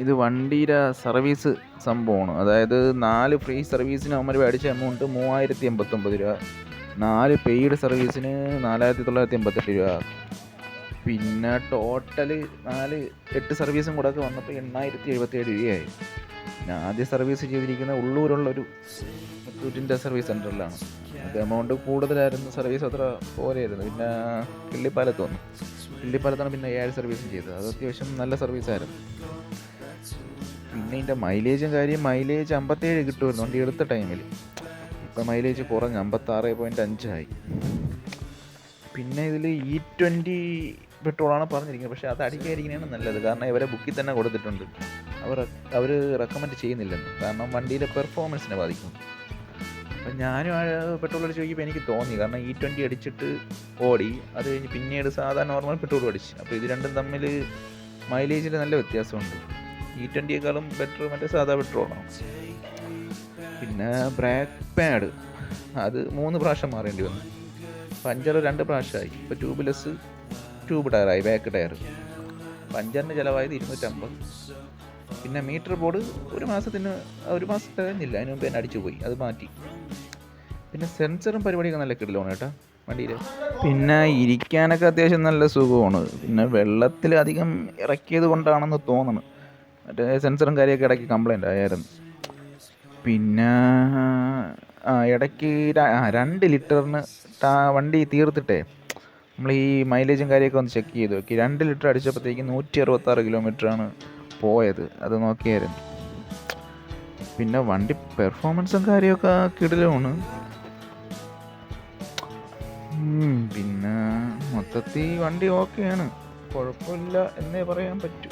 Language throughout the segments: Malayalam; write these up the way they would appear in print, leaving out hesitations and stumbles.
ഇത് വണ്ടിയുടെ സർവീസ് സംഭവമാണ്. അതായത് 4 ഫ്രീ സർവീസിന് അവന്മാർ മേടിച്ച എമൗണ്ട് 3089 രൂപ, 4 പെയ്ഡ് സർവീസിന് 4988 രൂപ, പിന്നെ ടോട്ടൽ 8 സർവീസും കൂടെ ഒക്കെ വന്നപ്പോൾ 877 രൂപയായി. പിന്നെ ആദ്യ സർവീസ് ചെയ്തിരിക്കുന്ന ഉള്ളൂരുള്ളൊരു മുത്തൂറ്റിൻ്റെ സർവീസ് സെൻറ്ററിലാണ്. അത് എമൗണ്ട് കൂടുതലായിരുന്നു, സർവീസ് അത്ര പോലെയായിരുന്നു. പിന്നെ കിള്ളിപ്പാലത്താണ് പിന്നെ 7 സർവീസും ചെയ്തത്. അത് അത്യാവശ്യം നല്ല സർവീസായിരുന്നു. പിന്നെ ഇതിൻ്റെ മൈലേജും മൈലേജ് 57 കിട്ടുമായിരുന്നു വണ്ടി എടുത്ത ടൈമിൽ. ഇപ്പം മൈലേജ് കുറഞ്ഞ് 56.5 ആയി. പിന്നെ ഇതിൽ E20 പെട്രോളാണ് പറഞ്ഞിരിക്കുന്നത്, പക്ഷേ അത് അടിക്കാതിരിക്കുന്നതാണ് നല്ലത്. കാരണം ഇവരെ ബുക്കിൽ തന്നെ കൊടുത്തിട്ടുണ്ട്, അവർ റെക്കമെൻഡ് ചെയ്യുന്നില്ലെന്ന്. കാരണം വണ്ടിയിലെ പെർഫോമൻസിനെ ബാധിക്കും. അപ്പം ഞാനും പെട്രോൾ അടിച്ച് നോക്കിയപ്പോൾ എനിക്ക് തോന്നി, കാരണം E20 അടിച്ചിട്ട് ഓടി, അത് കഴിഞ്ഞ് പിന്നീട് സാധാരണ നോർമൽ പെട്രോൾ അടിച്ച്. അപ്പോൾ ഇത് രണ്ടും തമ്മിൽ മൈലേജിൽ നല്ല വ്യത്യാസമുണ്ട്. E20യേക്കാളും ബെറ്റർ മറ്റേ സാധാ പെട്രോളാണ്. പിന്നെ ബ്രേക്ക് പാഡ് അത് 3 പ്രാവശ്യം മാറേണ്ടി വന്നു. പഞ്ചർ 2 പ്രാവശ്യമായി. ഇപ്പോൾ ട്യൂബ് ടയറായി, ബാക്ക് ടയർ. പഞ്ചറിന് ചിലവായത് 250. പിന്നെ മീറ്റർ ബോർഡ് ഒരു മാസം കഴിഞ്ഞില്ല, അതിന് മുമ്പ് തന്നെ അടിച്ചു പോയി, അത് മാറ്റി. പിന്നെ സെൻസറും പരിപാടിയൊക്കെ നല്ല കിടലാണ് കേട്ടോ വണ്ടിയിൽ. പിന്നെ ഇരിക്കാനൊക്കെ അത്യാവശ്യം നല്ല സുഖമാണ്. പിന്നെ വെള്ളത്തിൽ അധികം ഇറക്കിയത് കൊണ്ടാണെന്ന് തോന്നുന്നു, മറ്റേ സെൻസറും കാര്യമൊക്കെ ഇടയ്ക്ക് കംപ്ലൈൻ്റ് ആയിരുന്നു. പിന്നെ ഇടയ്ക്ക് 2 ലിറ്ററിന് വണ്ടി തീർത്തിട്ടേ നമ്മൾ ഈ മൈലേജും കാര്യമൊക്കെ ഒന്ന് ചെക്ക് ചെയ്ത് നോക്കി. 2 ലിറ്റർ അടിച്ചപ്പോഴത്തേക്കും 166 കിലോമീറ്ററാണ് പോയത്, അത് നോക്കിയായിരുന്നു. പിന്നെ വണ്ടി പെർഫോമൻസും കാര്യമൊക്കെ കിടിലമാണ്. പിന്നെ മൊത്തത്തിൽ വണ്ടി ഓക്കെയാണ്, കുഴപ്പമില്ല എന്നേ പറയാൻ പറ്റൂ.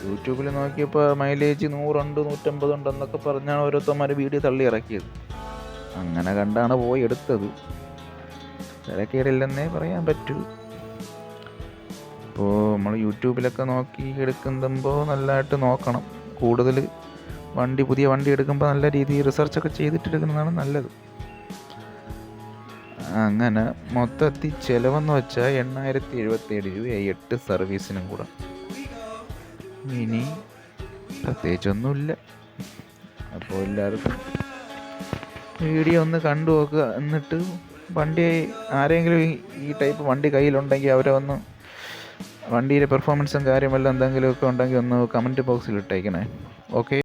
യൂട്യൂബിൽ നോക്കിയപ്പോൾ മൈലേജ് 100 ഉണ്ട് 150 ഉണ്ടെന്നൊക്കെ പറഞ്ഞാണ് ഓരോരുത്തന്മാർ വീഡിയോ തള്ളി ഇറക്കിയത്. അങ്ങനെ കണ്ടാണ് പോയി എടുത്തത്. തിരക്കേടില്ലെന്നേ പറയാൻ പറ്റൂ. ഇപ്പോൾ നമ്മൾ യൂട്യൂബിലൊക്കെ നോക്കി എടുക്കുമ്പോൾ നല്ലതായിട്ട് നോക്കണം. കൂടുതൽ പുതിയ വണ്ടി എടുക്കുമ്പോൾ നല്ല രീതിയിൽ റിസർച്ചൊക്കെ ചെയ്തിട്ടെടുക്കുന്നതാണ് നല്ലത്. അങ്ങനെ മൊത്തത്തിൽ ചിലവെന്ന് വെച്ചാൽ 8077 രൂപയായി 8 സർവീസിനും കൂടെ. ഇനി പ്രത്യേകിച്ചൊന്നുമില്ല. അപ്പോൾ എല്ലാവർക്കും വീഡിയോ ഒന്ന് കണ്ടു നോക്കുക. എന്നിട്ട് വണ്ടി ആരെങ്കിലും ഈ ടൈപ്പ് വണ്ടി കയ്യിലുണ്ടെങ്കിൽ അവരെ ഒന്ന് വണ്ടിയുടെ പെർഫോമൻസും കാര്യമെല്ലാം എന്തെങ്കിലുമൊക്കെ ഉണ്ടെങ്കിൽ ഒന്ന് കമൻറ്റ് ബോക്സിൽ ഇട്ടേക്കണേ. ഓക്കെ.